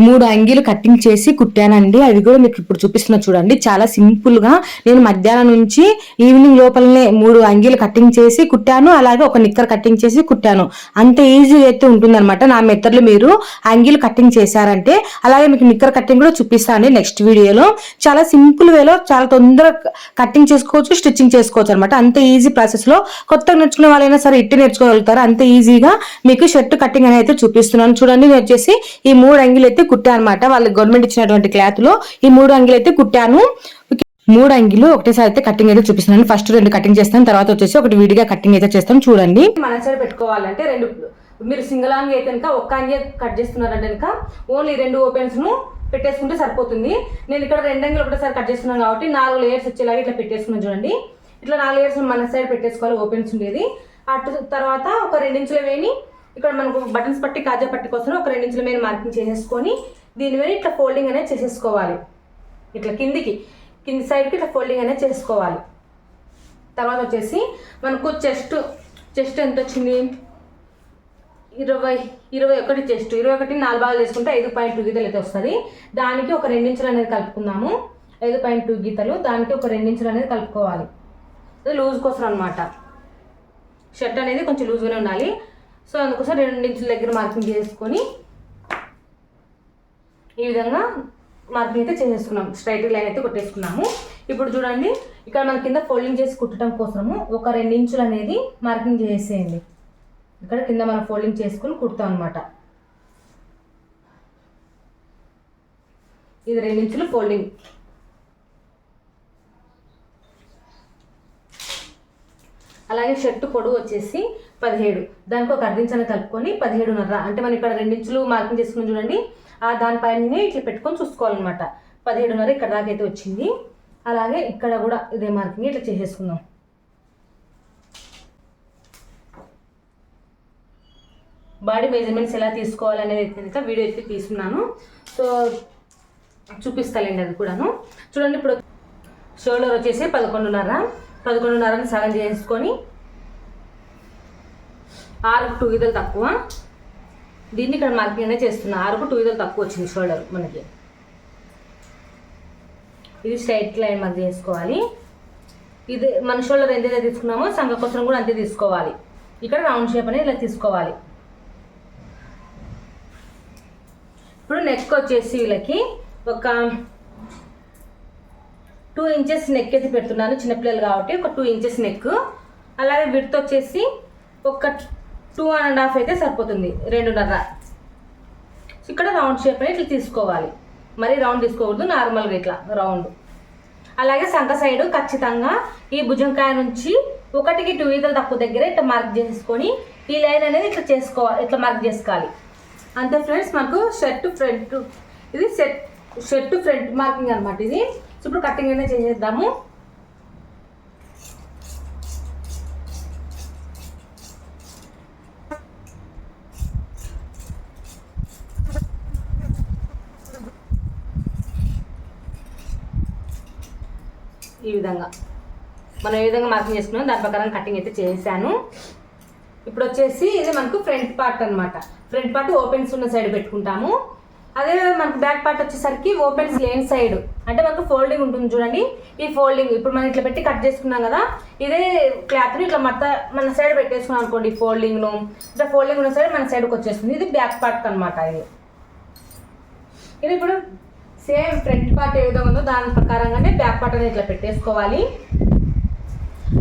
3 అంగీలు cutting చేసి కుట్టానండి. అది కూడా మీకు ఇప్పుడు చూపిస్తున్నా చూడండి. చాలా సింపుల్ గా నేను మధ్యాహ్నం నుంచి ఈవినింగ్ లోపలనే 3 అంగీలు కట్టింగ్ చేసి కుట్టాను. అలాగే ఒక నిక్కర్ కట్టింగ్ చేసి కుట్టాను. అంత ఈజీ అయితే ఉంటుందన్నమాట. నా మెథడ్లో మీరు అంగీలు కట్టింగ్ చేశారంటే, అలాగే మీకు నిక్కర్ కట్టింగ్ కూడా చూపిస్తాను నెక్స్ట్ వీడియోలో. చాలా సింపుల్ వేలో చాలా తొందరగా కట్టింగ్ చేసుకోవచ్చు, స్టిచ్చింగ్ చేసుకోవచ్చు అనమాట. అంత ఈజీ ప్రాసెస్ లో కొత్తగా నేర్చుకునే వాళ్ళైనా సరే ఇట్టి నేర్చుకోగలుగుతారు. అంత ఈజీగా మీకు షర్ట్ కట్టింగ్ అనేది అయితే చూపిస్తున్నాను చూడండి. నేను వచ్చేసి ఈ 3 అంగీలు అయితే కుట్టాను అనమాట. వాళ్ళకి గవర్నమెంట్ ఇచ్చినటువంటి క్లాత్ లో ఈ 3 అంగీలు అయితే కుట్టాను. 3 అంగీలు ఒకటేసారి అయితే కటింగ్ అయితే చూపిస్తున్నాను. ఫస్ట్ 2 కటింగ్ చేస్తాను, తర్వాత వచ్చేసి ఒకటి విడిగా కటింగ్ అయితే చేస్తాను చూడండి. మన సైడ్ పెట్టుకోవాలంటే మీరు సింగిల్ అంగి అయితే కనుక ఒక్క అంగి కట్ చేస్తున్నారంటే కనుక ఓన్లీ 2 ఓపెన్స్ ను పెట్టేసుకుంటే సరిపోతుంది. నేను ఇక్కడ 2 అంగిలు ఒకటేసారి కట్ చేస్తున్నాను కాబట్టి 4 లేయర్స్ వచ్చేలాగా ఇట్లా పెట్టేసుకున్నాను చూడండి. ఇట్లా 4 లేయర్స్ మన సైడ్ పెట్టేసుకోవాలి, ఓపెన్స్ ఉండేది. అటు తర్వాత ఒక 2 ఇంచుల వేని ఇక్కడ మనకు బటన్స్ పట్టి కాజా పట్టి కోసం ఒక 2 ఇంచుల మీద మార్కింగ్ చేసేసుకొని దీని మీద ఇట్లా ఫోల్డింగ్ అనేది చేసేసుకోవాలి. ఇట్లా కింది సైడ్కి ఇట్లా ఫోల్డింగ్ అనేది చేసుకోవాలి. తర్వాత వచ్చేసి మనకు చెస్ట్ ఎంత వచ్చింది, 21 చెస్ట్. 21 4 భాగాలు చేసుకుంటే 5.2 గీతలు అయితే వస్తుంది. దానికి ఒక 2 ఇంచులు అనేది కలుపుకుందాము. 5.2 గీతలు, దానికి ఒక 2 ఇంచులు అనేది కలుపుకోవాలి. లూజ్ కోసం అనమాట. షర్ట్ అనేది కొంచెం లూజ్గానే ఉండాలి. సో అందుకోసం 2 ఇంచుల దగ్గర మార్కింగ్ చేసుకొని ఈ విధంగా మార్కింగ్ అయితే చేసేసుకున్నాం. స్ట్రైట్ లైన్ అయితే కొట్టేసుకున్నాము. ఇప్పుడు చూడండి, ఇక్కడ మన కింద ఫోల్డింగ్ చేసి కుట్టడం కోసము ఒక 2 ఇంచులు అనేది మార్కింగ్ చేసేయండి. ఇక్కడ కింద మనం ఫోల్డింగ్ చేసుకుని కుడతాం అనమాట. ఇది 2 ఇంచులు ఫోల్డింగ్. అలాగే షర్ట్ పొడవు వచ్చేసి 17, దానికి ఒక 1/2 ఇంచ్ అనేది కలుపుకొని 17.5, అంటే మనం ఇక్కడ 2 ఇంచులు మార్కింగ్ చేసుకుని చూడండి, దానిపైన ఇట్లా పెట్టుకొని చూసుకోవాలన్నమాట. 17.5 ఇక్కడ దాకా అయితే వచ్చింది. అలాగే ఇక్కడ కూడా ఇదే మార్కింగ్ ఇట్లా చేసేసుకుందాం. బాడీ మెజర్మెంట్స్ ఎలా తీసుకోవాలనేది అయితే వీడియో అయితే తీసుకున్నాను. సో చూపిస్తానండి అది కూడాను. చూడండి, ఇప్పుడు షోల్డర్ వచ్చేసి 11.5 సగం చేసుకొని 6కు 2 గీతలు తక్కువ. దీన్ని ఇక్కడ మార్కింగ్ అనేది చేస్తున్నా. 6కు 2 గీతలు తక్కువ వచ్చింది షోల్డర్ మనకి. ఇది స్ట్రైట్ లైన్ మార్క్ చేసుకోవాలి. ఇది మన షోల్డర్ ఎంతైతే తీసుకున్నామో సంగ కోసం కూడా అంతే తీసుకోవాలి. ఇక్కడ రౌండ్ షేప్ అనేది ఇలా తీసుకోవాలి. ఇప్పుడు నెక్ వచ్చేసి వీళ్ళకి ఒక 2 ఇంచెస్ నెక్ అయితే పెడుతున్నాను, చిన్నపిల్లలు కాబట్టి ఒక 2 ఇంచెస్ నెక్. అలాగే విడ్త్ వచ్చేసి ఒక 2.5 అయితే సరిపోతుంది, 2.5. ఇక్కడ రౌండ్ షేప్ అనేది ఇట్లా తీసుకోవాలి. మరి రౌండ్ తీసుకోకూడదు, నార్మల్గా ఇట్లా రౌండ్. అలాగే సంక సైడ్ ఖచ్చితంగా ఈ భుజంకాయ నుంచి 1కి 2 గీతలు తక్కువ దగ్గర ఇట్లా మార్క్ చేసుకొని ఈ లైన్ అనేది ఇట్లా చేసుకోవాలి, ఇట్లా మార్క్ చేసుకోవాలి. అంతే ఫ్రెండ్స్, మనకు షర్ట్ ఫ్రంట్, ఇది షర్ట్ ఫ్రంట్ మార్కింగ్ అనమాట ఇది. ఇప్పుడు కటింగ్ అనేది చేసేద్దాము. ఈ విధంగా మనం ఏ విధంగా మార్కింగ్ చేసుకున్నాం దాని ప్రకారం కటింగ్ అయితే చేశాను. ఇప్పుడు వచ్చేసి ఇది మనకు ఫ్రంట్ పార్ట్ అనమాట. ఫ్రంట్ పార్ట్ ఓపెన్స్ ఉన్న సైడ్ పెట్టుకుంటాము. అదే మనకు బ్యాక్ పార్ట్ వచ్చేసరికి ఓపెన్స్ లేని సైడ్, అంటే మనకు ఫోల్డింగ్ ఉంటుంది చూడండి. ఈ ఫోల్డింగ్ ఇప్పుడు మనం ఇట్లా పెట్టి కట్ చేసుకున్నాం కదా, ఇదే క్లాత్ని ఇట్లా మన సైడ్ పెట్టేసుకున్నాం అనుకోండి. ఫోల్డింగ్ను ఇట్లా ఫోల్డింగ్ ఉన్న సైడ్ మన సైడ్కి వచ్చేస్తుంది. ఇది బ్యాక్ పార్ట్ అనమాట. ఇది ఇప్పుడు సేమ్ ఫ్రంట్ పార్ట్ ఏ విధంగా ఉందో దాని ప్రకారంగానే బ్యాక్ పార్ట్ అనేది ఇట్లా పెట్టేసుకోవాలి.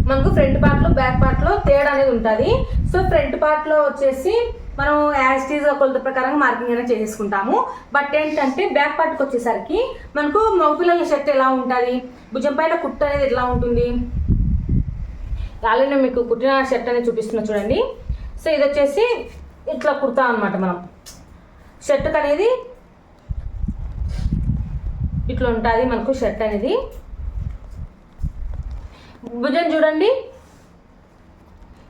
మనకు ఫ్రంట్ పార్ట్లో బ్యాక్ పార్ట్లో తేడా అనేది ఉంటుంది. సో ఫ్రంట్ పార్ట్లో వచ్చేసి మనం యాస్టీజ్ కొలత ప్రకారంగా మార్కింగ్ అనేది చేసుకుంటాము. బట్ ఏంటంటే బ్యాక్ పార్ట్కి వచ్చేసరికి మనకు మగపిల్లల షర్ట్ ఎలా ఉంటుంది, భుజం పైన కుట్టు అనేది ఎలా ఉంటుంది, అలానే మీకు కుట్టిన షర్ట్ అనేది చూపిస్తున్నా చూడండి. సో ఇది వచ్చేసి ఇట్లా కుడతాం అనమాట. మనం షర్ట్కి అనేది ఇట్లా ఉంటుంది మనకు షర్ట్ అనేది. భుజం చూడండి,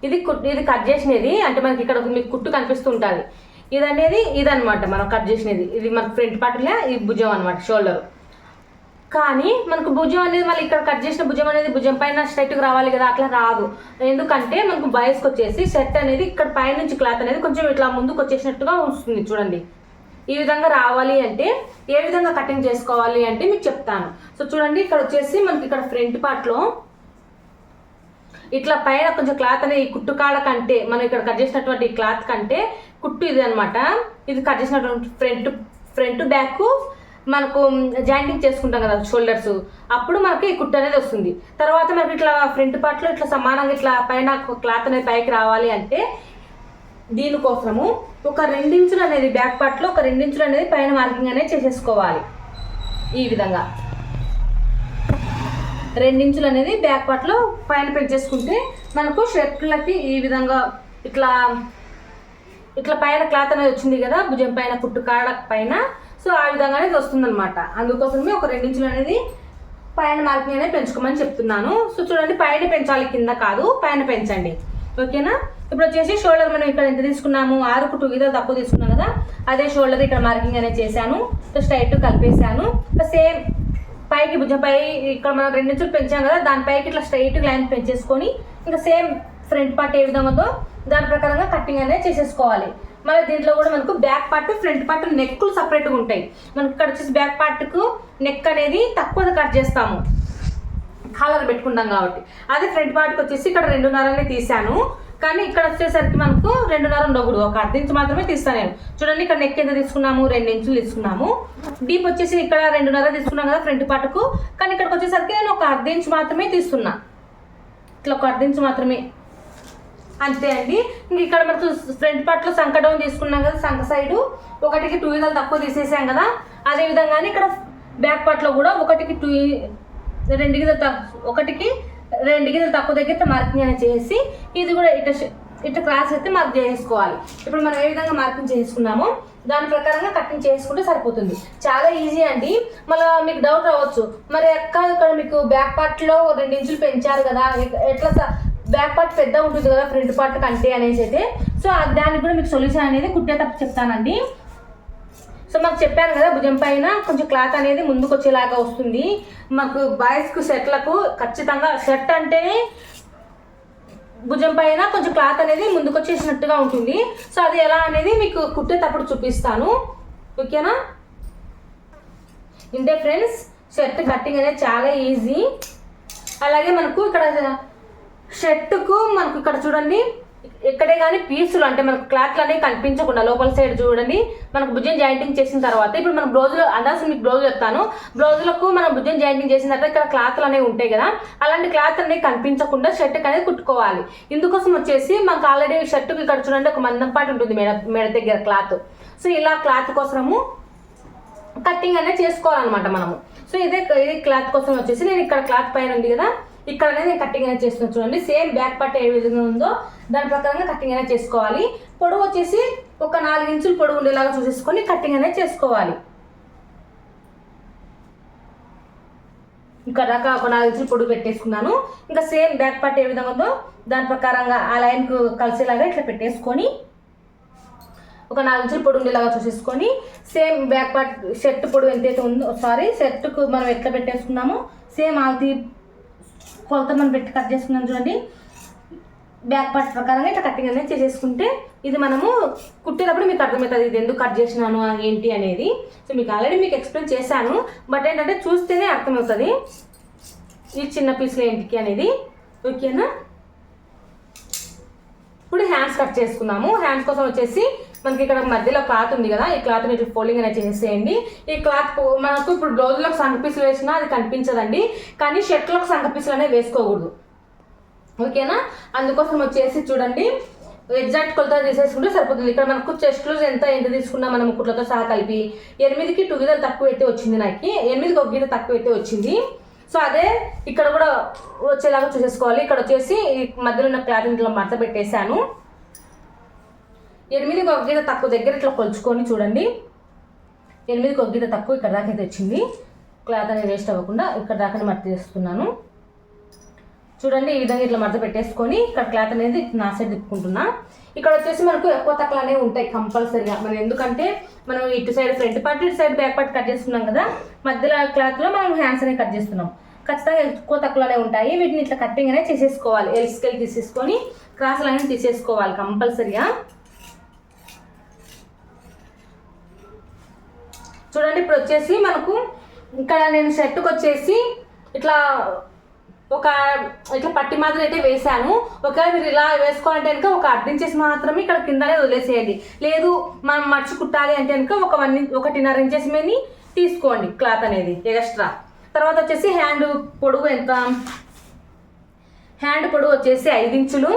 ఇది కట్ చేసినది, అంటే మనకి ఇక్కడ మీకు కుట్టు కనిపిస్తూ ఉంటుంది. ఇదన్నమాట మనం కట్ చేసినది. ఇది మనకు ఫ్రంట్ పార్ట్లే ఈ భుజం అనమాట, షోల్డర్. కానీ మనకు భుజం అనేది మళ్ళీ ఇక్కడ కట్ చేసిన భుజం అనేది భుజం పైన స్ట్రైట్గా రావాలి కదా, అట్లా రాదు. ఎందుకంటే మనకు బాయ్స్కి వచ్చేసి షర్ట్ అనేది ఇక్కడ పైనుంచి క్లాత్ అనేది కొంచెం ఇట్లా ముందుకు వచ్చేసినట్టుగా వస్తుంది చూడండి. ఈ విధంగా రావాలి అంటే ఏ విధంగా కటింగ్ చేసుకోవాలి అంటే మీకు చెప్తాను. సో చూడండి, ఇక్కడ వచ్చేసి మనకి ఇక్కడ ఫ్రంట్ పార్ట్లో ఇట్లా పైన కొంచెం క్లాత్ అనేది ఈ కుట్టు కాడ కంటే మనం ఇక్కడ కట్ చేసినటువంటి క్లాత్ కంటే కుట్టు ఇది అనమాట. ఇది కట్ చేసినటువంటి ఫ్రంట్ బ్యాక్ మనకు జాయింటింగ్ చేసుకుంటాం కదా షోల్డర్స్, అప్పుడు మనకి కుట్టు అనేది వస్తుంది. తర్వాత మనకి ఇట్లా ఫ్రంట్ పార్ట్లో ఇట్లా సమానంగా ఇట్లా పైన క్లాత్ అనేది పైకి రావాలి అంటే దీనికోసము ఒక 2 ఇంచులు అనేది బ్యాక్ పార్ట్లో ఒక 2 ఇంచులు అనేది పైన మార్కింగ్ అనేది చేసేసుకోవాలి. ఈ విధంగా 2 ఇంచులు అనేది బ్యాక్ పార్ట్లో పైన పెంచేసుకుంటే మనకు షర్ట్లకి ఈ విధంగా ఇట్లా ఇట్లా పైన క్లాత్ అనేది వచ్చింది కదా భుజం పైన కుట్టు కాడ పైన. సో ఆ విధంగా అనేది వస్తుందన్నమాట. అందుకోసమే ఒక 2 ఇంచులు అనేది పైన మార్కింగ్ అనేది పెంచుకోమని చెప్తున్నాను. సో చూడండి, పైన పెంచాలి, కింద కాదు, పైన పెంచండి. ఓకేనా? ఇప్పుడు వచ్చేసి షోల్డర్ మనం ఇక్కడ ఎంత తీసుకున్నాము, 6కు 2 గీతలు తక్కువ తీసుకున్నాం కదా, అదే షోల్డర్ ఇక్కడ మార్కింగ్ అనేది చేశాను. స్ట్రైట్ కలిపేసాను. సేమ్ పైకి భుజంపై ఇక్కడ మనం 2 ఇంచులు పెంచాం కదా, దానిపైకి ఇట్లా స్ట్రైట్ లైన్ పెంచేసుకొని ఇంకా సేమ్ ఫ్రంట్ పార్ట్ ఏ విధంగా ఉందో దాని ప్రకారంగా కటింగ్ అనేది చేసేసుకోవాలి. మళ్ళీ దీంట్లో కూడా మనకు బ్యాక్ పార్ట్ ఫ్రంట్ పార్ట్ నెక్కులు సపరేట్గా ఉంటాయి. మనకు ఇక్కడ వచ్చేసి బ్యాక్ పార్ట్కు నెక్ అనేది తక్కువ కట్ చేస్తాము, కాలర్ పెట్టుకుంటాం కాబట్టి. అదే ఫ్రంట్ పార్ట్కి వచ్చేసి ఇక్కడ 2.5 తీసాను, కానీ ఇక్కడ వచ్చేసరికి మనకు 2.5 ఉండకూడదు, ఒక 1/2 ఇంచు మాత్రమే తీస్తాను నేను. చూడండి, ఇక్కడ నెక్ ఎంత తీసుకున్నాము, 2 ఇంచులు తీసుకున్నాము. డీప్ వచ్చేసి ఇక్కడ 2.5 తీసుకున్నాం కదా ఫ్రంట్ పార్ట్కు, కానీ ఇక్కడికి వచ్చేసరికి నేను ఒక 1/2 ఇంచు మాత్రమే తీస్తున్నా. ఇట్లా ఒక 1/2 ఇంచు మాత్రమే, అంతే అండి. ఇంక ఇక్కడ మనకు ఫ్రంట్ పార్ట్లో సంక డౌన్ తీసుకున్నాం కదా, సంక సైడు 1కి 2 గీతలు తక్కువ తీసేసాం కదా, అదేవిధంగానే ఇక్కడ బ్యాక్ పార్ట్లో కూడా 1కి 2 గీతలు తక్కువ దగ్గర మార్కింగ్ అనేది చేసి ఇది కూడా ఇట్లా క్రాస్ అయితే మార్క్ చేసుకోవాలి. ఇప్పుడు మనం ఏ విధంగా మార్కింగ్ చేసుకున్నామో దాని ప్రకారంగా కటింగ్ చేసుకుంటే సరిపోతుంది. చాలా ఈజీ అండి. మళ్ళీ మీకు డౌట్ రావచ్చు, మరి అక్క ఇక్కడ మీకు బ్యాక్ పార్ట్లో 2 ఇంచులు పెంచారు కదా, ఎట్లా బ్యాక్ పార్ట్ పెద్ద ఉంటుంది కదా ఫ్రంట్ పార్ట్ కంటే అనేసి అయితే. సో దానికి కూడా మీకు సొల్యూషన్ అనేది కుట్టేటప్పుడు చెప్తానండి. సో మాకు చెప్పాను కదా, భుజం పైన కొంచెం క్లాత్ అనేది ముందుకు వచ్చేలాగా వస్తుంది. మాకు బాయ్స్కు షర్ట్లకు ఖచ్చితంగా షర్ట్ అంటేనే భుజం పైన కొంచెం క్లాత్ అనేది ముందుకు వచ్చేసినట్టుగా ఉంటుంది. సో అది ఎలా అనేది మీకు కుట్టేటప్పుడు చూపిస్తాను. ఓకేనా? ఇంతే ఫ్రెండ్స్, షర్ట్ కటింగ్ అనేది చాలా ఈజీ. అలాగే మనకు ఇక్కడ షర్టుకు మనకు ఇక్కడ చూడండి, ఎక్కడే కానీ పీసులు అంటే మనకు క్లాత్లు అనేవి కనిపించకుండా లోపల సైడ్ చూడండి మనకు భుజం జాయింటింగ్ చేసిన తర్వాత, ఇప్పుడు మనం బ్లౌజులు అందాల్సి మీకు బ్లౌజులు చెప్తాను, బ్లౌజులకు మనం భుజం జాయింటింగ్ చేసిన తర్వాత ఇక్కడ క్లాత్లు అనేవి ఉంటాయి కదా, అలాంటి క్లాత్ అనేవి కనిపించకుండా షర్ట్ అనేది కుట్టుకోవాలి. ఇందుకోసం వచ్చేసి మనకు ఆల్రెడీ షర్టుకి ఇక్కడ చూడండి ఒక మందం పాటు ఉంటుంది మెడ దగ్గర క్లాత్. సో ఇలా క్లాత్ కోసము కటింగ్ అనేది చేసుకోవాలన్నమాట మనము. సో ఇది క్లాత్ కోసం వచ్చేసి నేను ఇక్కడ క్లాత్ పైన ఉంది కదా, ఇక్కడ అనేది నేను కటింగ్ అనేది చేస్తున్నాను. చూడండి, సేమ్ బ్యాక్ పార్ట్ ఏ విధంగా ఉందో దాని ప్రకారంగా కటింగ్ అనేది చేసుకోవాలి. పొడవు వచ్చేసి ఒక 4 ఇంచులు పొడవు ఉండేలాగా చూసేసుకొని కటింగ్ అనేది చేసుకోవాలి. ఇక్కడ దాకా ఒక 4 ఇంచులు పొడవు పెట్టేసుకున్నాను. ఇంకా సేమ్ బ్యాక్ పార్ట్ ఏ విధంగా ఉందో దాని ప్రకారంగా ఆ లైన్కు కలిసేలాగా ఇట్లా పెట్టేసుకొని ఒక 4 ఇంచులు పొడవు ఉండేలాగా చూసేసుకొని సేమ్ బ్యాక్ పార్ట్ షర్ట్ పొడవు ఎంతైతే ఉందో షర్ట్కు మనం ఎట్లా పెట్టేసుకున్నామో సేమ్ ఆల్తీ కొలత మనం పెట్టి కట్ చేసుకున్నాం చూడండి, బ్యాక్ పార్ట్ ప్రకారంగా ఇట్లా కటింగ్ అనేది చేసేసుకుంటే ఇది మనము కుట్టేటప్పుడు మీకు అర్థమవుతుంది ఇది ఎందుకు కట్ చేసినాను ఏంటి అనేది. సో మీకు ఆల్రెడీ మీకు ఎక్స్ప్లెయిన్ చేశాను, బట్ ఏంటంటే చూస్తేనే అర్థమవుతుంది ఈ చిన్న పీసులు ఏంటికి అనేది. ఓకేనా? ఇప్పుడు హ్యాండ్స్ కట్ చేసుకున్నాము. హ్యాండ్స్ కోసం వచ్చేసి మనకి ఇక్కడ మధ్యలో క్లాత్ ఉంది కదా, ఈ క్లాత్ని ఇట్లా ఫోల్డింగ్ అనేది చేసేయండి. ఈ క్లాత్ మనకు ఇప్పుడు బ్లౌజులకు సంక పీసులు వేసినా అది కనిపించదండి, కానీ షర్ట్లకు సంక పీసులు అనేవి వేసుకోకూడదు. ఓకేనా? అందుకోసం వచ్చేసి చూడండి ఎగ్జాక్ట్ కొలత తీసేసుకుంటే సరిపోతుంది. ఇక్కడ మనకు చెస్ట్ లూజ్ ఎంత తీసుకున్నా మనం కుట్లతో సహా కలిపి 8కి 2 గీతలు తక్కువ అయితే వచ్చింది, నాకు 8కి 1 గీత తక్కువ అయితే వచ్చింది. సో అదే ఇక్కడ కూడా వచ్చేలాగా చూసేసుకోవాలి. ఇక్కడ వచ్చేసి మధ్యలో ఉన్న క్లాత్ ఇట్లా మడత పెట్టేశాను. 8కి 1 గీత తక్కువ దగ్గర ఇట్లా కొలుచుకొని చూడండి, 8కి 1 గీత తక్కువ ఇక్కడ దాకా అయితే వచ్చింది. క్లాత్ అనేది వేస్ట్ అవ్వకుండా ఇక్కడ దాకా మడత చేస్తున్నాను. చూడండి, ఈ విధంగా ఇట్లా మడత పెట్టేసుకొని ఇక్కడ క్లాత్ అనేది నా సైడ్ తిప్పుకుంటున్నా. ఇక్కడ వచ్చేసి మనకు ఎక్కువ తక్కువ అనేవి ఉంటాయి కంపల్సరీగా. మనం ఎందుకంటే మనం ఇటు సైడ్ ఫ్రంట్ పార్ట్ ఇటు సైడ్ బ్యాక్ పార్ట్ కట్ చేస్తున్నాం కదా, మధ్యలో క్లాత్లో మనం హ్యాండ్స్ అనేవి కట్ చేస్తున్నాం. ఖచ్చితంగా ఎక్కువ తక్కువనే ఉంటాయి. వీటిని ఇట్లా కటింగ్ అనేది చేసేసుకోవాలి. ఎల్ స్కేల్ తీసేసుకొని క్రాసులు అనేది తీసేసుకోవాలి కంపల్సరీగా. చూడండి ఇప్పుడు వచ్చేసి మనకు ఇక్కడ నేను షర్ట్కి వచ్చేసి ఇట్లా ఇట్లా పట్టి మాత్రం అయితే వేసాను. ఒకవేళ మీరు ఇలా వేసుకోవాలంటే కనుక ఒక అర్ధించేసి మాత్రమే ఇక్కడ కిందనే వదిలేసేయండి. లేదు మనం మర్చి కుట్టాలి అంటే కనుక 1.5 ఇంచెస్ మీద తీసుకోండి క్లాత్ అనేది ఎక్స్ట్రా. తర్వాత వచ్చేసి హ్యాండ్ పొడవు ఎంత, హ్యాండ్ పొడవు వచ్చేసి 5 ఇంచులు,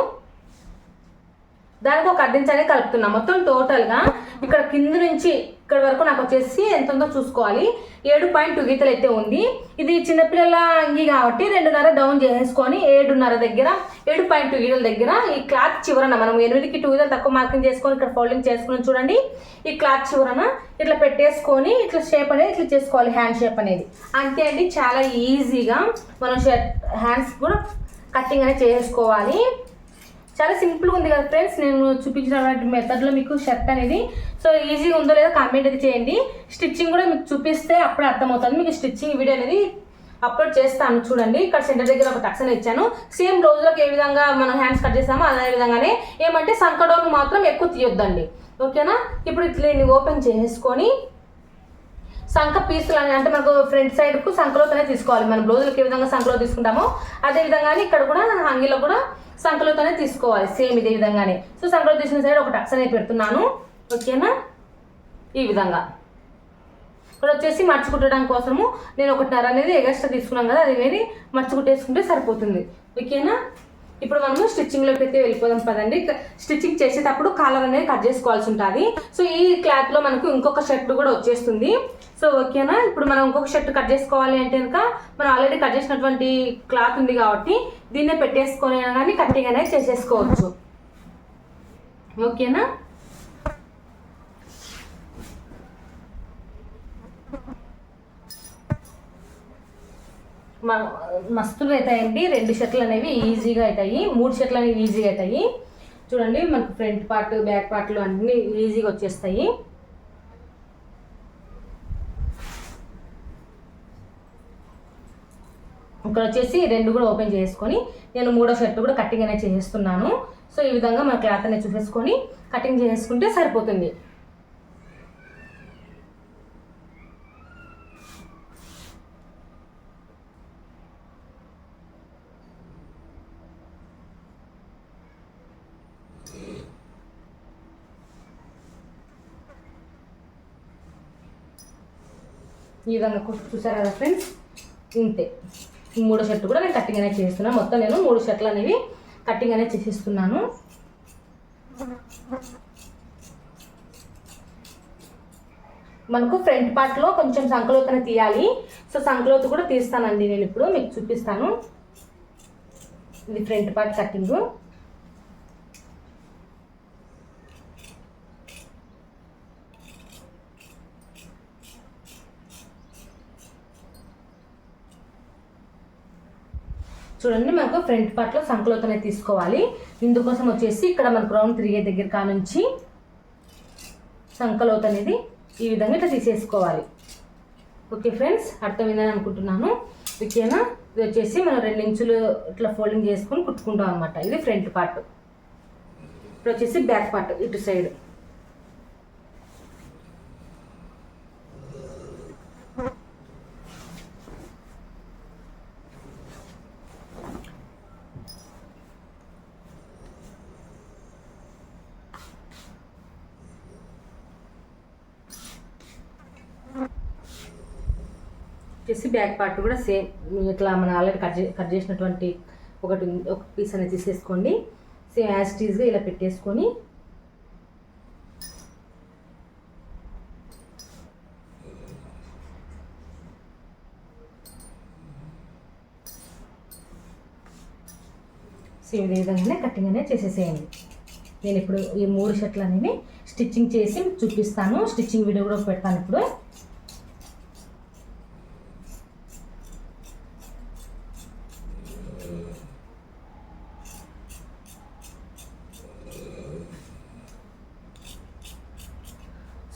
దానికి ఒక 1/2 ఇంచ్ అనేది కలుపుతున్నాం. మొత్తం టోటల్గా ఇక్కడ కింద నుంచి ఇక్కడ వరకు నాకు వచ్చేసి ఎంత ఉందో చూసుకోవాలి. 7.2 గీతలు అయితే ఉంది. ఇది చిన్నపిల్లల అంగి కాబట్టి 2.5 డౌన్ చేసుకొని 7.5 దగ్గర 7.2 గీతల దగ్గర ఈ క్లాత్ చివరన మనం 8కి 2 గీతలు తక్కువ మార్కింగ్ చేసుకొని ఇక్కడ ఫోల్డింగ్ చేసుకుని చూడండి, ఈ క్లాత్ చివరన ఇట్లా పెట్టేసుకొని ఇట్లా షేప్ అనేది ఇట్లా చేసుకోవాలి, హ్యాండ్ షేప్ అనేది. అంతే అండి, చాలా ఈజీగా మనం హ్యాండ్స్ కూడా కటింగ్ అనేది చేసుకోవాలి. చాలా సింపుల్గా ఉంది కదా ఫ్రెండ్స్, నేను చూపించిన మెథడ్లో మీకు షర్ట్ అనేది సో ఈజీగా ఉందో లేదో కామెంట్ అయితే చేయండి. స్టిచ్చింగ్ కూడా మీకు చూపిస్తే అప్పుడే అర్థమవుతుంది. మీకు స్టిచ్చింగ్ వీడియో అనేది అప్లోడ్ చేస్తాను చూడండి. ఇక్కడ సెంటర్ దగ్గర ఒక టక్స్ ఇచ్చాను. సేమ్ బ్లౌజ్లోకి ఏ విధంగా మనం హ్యాండ్స్ కట్ చేస్తామో అదే విధంగానే ఏమంటే సంకడోను మాత్రం ఎక్కువ తీయొద్దండి, ఓకేనా. ఇప్పుడు ఇట్లా ఓపెన్ చేసుకొని సంక పీసులు అని అంటే మనకు ఫ్రంట్ సైడ్కు సంకలోతోనే తీసుకోవాలి. మన బ్లౌజులకు ఏ విధంగా సంకలో తీసుకుంటామో అదే విధంగానే ఇక్కడ కూడా అంగిలో కూడా సంకలోతోనే తీసుకోవాలి, సేమ్ ఇదే విధంగానే. సో సంకలో తీసిన సైడ్ ఒక టక్స్ అనేది పెడుతున్నాను, ఓకేనా. ఈ విధంగా ఇప్పుడు వచ్చేసి మర్చి కుట్టడం కోసము నేను 1.5 అనేది ఎగస్ట్రా తీసుకున్నాం కదా, అది అనేది మర్చి కుట్టేసుకుంటే సరిపోతుంది, ఓకేనా. ఇప్పుడు మనము స్టిచ్చింగ్లోకి అయితే వెళ్ళిపోదాం పదండి. స్టిచ్చింగ్ చేసేటప్పుడు కాలర్ అనేది కట్ చేసుకోవాల్సి ఉంటుంది. సో ఈ క్లాత్లో మనకు ఇంకొక షర్ట్ కూడా వచ్చేస్తుంది. సో ఓకేనా, ఇప్పుడు మనం ఇంకొక షర్ట్ కట్ చేసుకోవాలి అంటే కనుక మనం ఆల్రెడీ కట్ చేసినటువంటి క్లాత్ ఉంది కాబట్టి దీన్నే పెట్టేసుకొని కానీ కటింగ్ అనేది చేసేసుకోవచ్చు, ఓకేనా. మస్తులు అవుతాయండి. 2 షర్ట్లు అనేవి ఈజీగా అవుతాయి, 3 షర్ట్లు అనేవి ఈజీగా అవుతాయి. చూడండి మనకు ఫ్రంట్ పార్ట్ బ్యాక్ పార్ట్లు అన్నీ ఈజీగా వచ్చేస్తాయి. ఇక్కడ వచ్చేసి 2 కూడా ఓపెన్ చేసుకొని నేను 3వ షర్ట్ కూడా కటింగ్ అనేది చేసేస్తున్నాను. సో ఈ విధంగా మన క్లాత్ అనేది చూసేసుకొని కటింగ్ చేసుకుంటే సరిపోతుంది. ఈ విధంగా చూసారు కదా ఫ్రెండ్స్, ఇంతే. 3వ షర్ట్ కూడా నేను కటింగ్ అనేది చేస్తున్నాను. మొత్తం నేను 3 షర్ట్లు అనేవి కటింగ్ అనేది చేసేస్తున్నాను. మనకు ఫ్రంట్ పార్ట్లో కొంచెం సంకలోత్ అనేది తీయాలి. సో సంకలోత్ కూడా తీస్తానండి నేను, ఇప్పుడు మీకు చూపిస్తాను. ఇది ఫ్రంట్ పార్ట్ కటింగ్. చూడండి మనకు ఫ్రంట్ పార్ట్లో సంకలోత్ అనేది తీసుకోవాలి. ఇందుకోసం వచ్చేసి ఇక్కడ మనకు రౌండ్ 3 దగ్గర కానుంచి సంకలోత్ అనేది ఈ విధంగా ఇట్లా తీసేసుకోవాలి. ఓకే ఫ్రెండ్స్, అర్థమైందని అనుకుంటున్నాను, ఓకేనా. ఇది వచ్చేసి మనం 2 ఇంచులు ఇట్లా ఫోల్డింగ్ చేసుకొని కుట్టుకుంటాం అనమాట. ఇది ఫ్రంట్ పార్ట్. ఇప్పుడు వచ్చేసి బ్యాక్ పార్ట్ ఇటు సైడ్. వచ్చేసి బ్యాక్ పార్ట్ కూడా సేమ్ ఇట్లా మనం ఆల్రెడీ కట్ చేసినటువంటి ఒక పీస్ అనేది తీసేసుకోండి. సేమ్ యాజ్ టీజ్గా ఇలా పెట్టేసుకొని సేమ్ ఇదే విధంగానే కటింగ్ అనేది చేసేసేయండి. నేను ఇప్పుడు ఈ 3 షర్ట్లు అనేవి స్టిచ్చింగ్ చేసి చూపిస్తాను. స్టిచ్చింగ్ వీడియో కూడా పెడతాను ఇప్పుడు.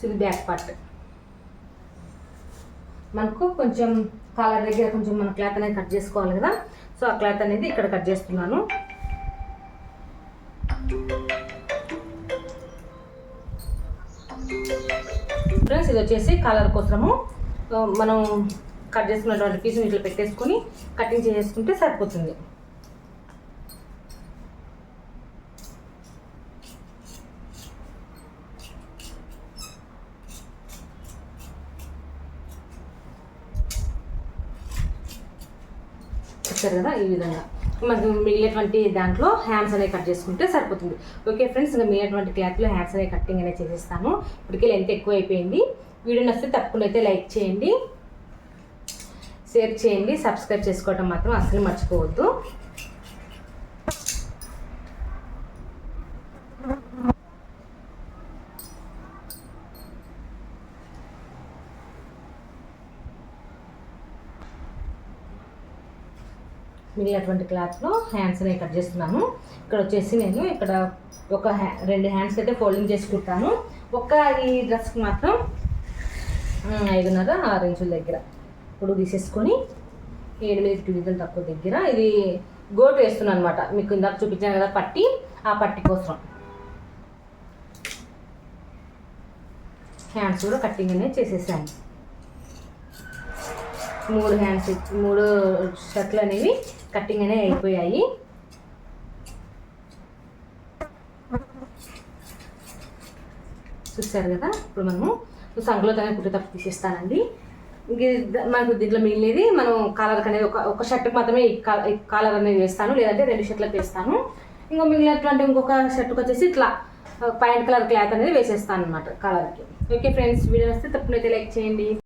ఇది బ్యాక్ పార్ట్. మనకు కొంచెం కాలర్ దగ్గర కొంచెం మన క్లాత్ అనేది కట్ చేసుకోవాలి కదా, సో ఆ క్లాత్ అనేది ఇక్కడ కట్ చేస్తున్నాను. ఫ్రెండ్స్ ఇది వచ్చేసి కలర్ కోసము మనం కట్ చేసుకున్నటువంటి పీసుని ఇట్లా పెట్టేసుకొని కటింగ్ చేసుకుంటే సరిపోతుంది. చూస్తారు కదా, ఈ విధంగా మనకు మిగిలినటువంటి దాంట్లో హ్యాండ్స్ అనేవి కట్ చేసుకుంటే సరిపోతుంది. ఓకే ఫ్రెండ్స్, ఇంకా మిగిలినటువంటి క్లాత్లో హ్యాండ్స్ అనేవి కటింగ్ అనేది చేసేస్తాను. ఇప్పటికే లెంత్ ఎక్కువ అయిపోయింది. వీడియో నచ్చితే తప్పకుండా అయితే లైక్ చేయండి, షేర్ చేయండి, సబ్స్క్రైబ్ చేసుకోవటం మాత్రం అసలు మర్చిపోవద్దు. మిగిలినటువంటి క్లాత్లో హ్యాండ్స్ అనేవి కట్ చేస్తున్నాను. ఇక్కడ వచ్చేసి నేను ఇక్కడ ఒక 2 హ్యాండ్స్కి అయితే ఫోల్డింగ్ చేసి కుట్టాను. ఈ డ్రెస్కి మాత్రం 5.5-6 ఇంచుల దగ్గర పొడుగు తీసేసుకొని 7 ఇంచుల తక్కువ దగ్గర ఇది గోటు వేస్తున్నాను అనమాట. మీకు ఇందాక చూపించాను కదా పట్టి, ఆ పట్టి కోసం హ్యాండ్స్ కూడా కట్టింగ్ అనేది చేసేసాను. 3 షర్ట్లు అనేవి కట్టింగ్ అనేవి అయిపోయాయి. చూస్తారు కదా, ఇప్పుడు మనము సంఖలో తనే కుట్టు తప్పు తీసేస్తానండి. మనకు దీంట్లో మిగిలినది మనం కాలర్కి అనేది ఒక షర్ట్కి మాత్రమే కాలర్ అనేది వేస్తాను, లేదంటే 2 షర్ట్లకు వేస్తాను. ఇంకా మిగిలినటువంటి ఇంకొక షర్ట్కి వచ్చేసి ఇట్లా పాయింట్ కలర్ క్లాత్ అనేది వేసేస్తాను అనమాట కాలర్కి. ఓకే ఫ్రెండ్స్, వీడియో వస్తే తప్పనైతే లైక్ చేయండి.